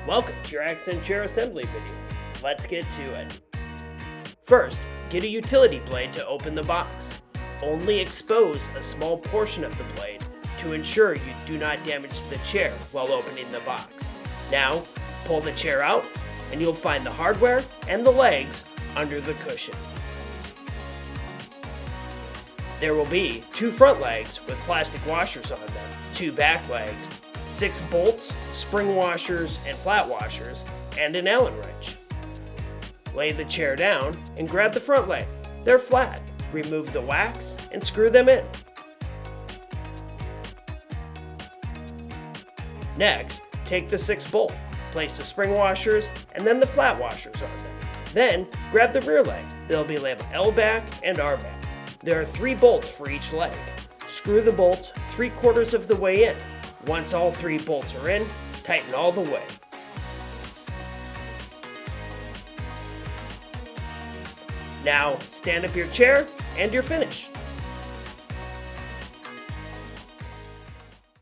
Welcome to your accent chair assembly video. Let's get to it. First, get a utility blade to open the box. Only expose a small portion of the blade to ensure you do not damage the chair while opening the box. Now, pull the chair out and you'll find the hardware and the legs under the cushion. There will be 2 front legs with plastic washers on them, 2 back legs, 6 bolts, spring washers, and flat washers, and an Allen wrench. Lay the chair down and grab the front leg. They're flat. Remove the wax and screw them in. Next, take the 6 bolt, place the spring washers and then the flat washers on them. Then, grab the rear leg. They'll be labeled L back and R back. There are 3 bolts for each leg. Screw the bolts 3/4 of the way in. Once all 3 bolts are in, tighten all the way. Now, stand up your chair and you're finished.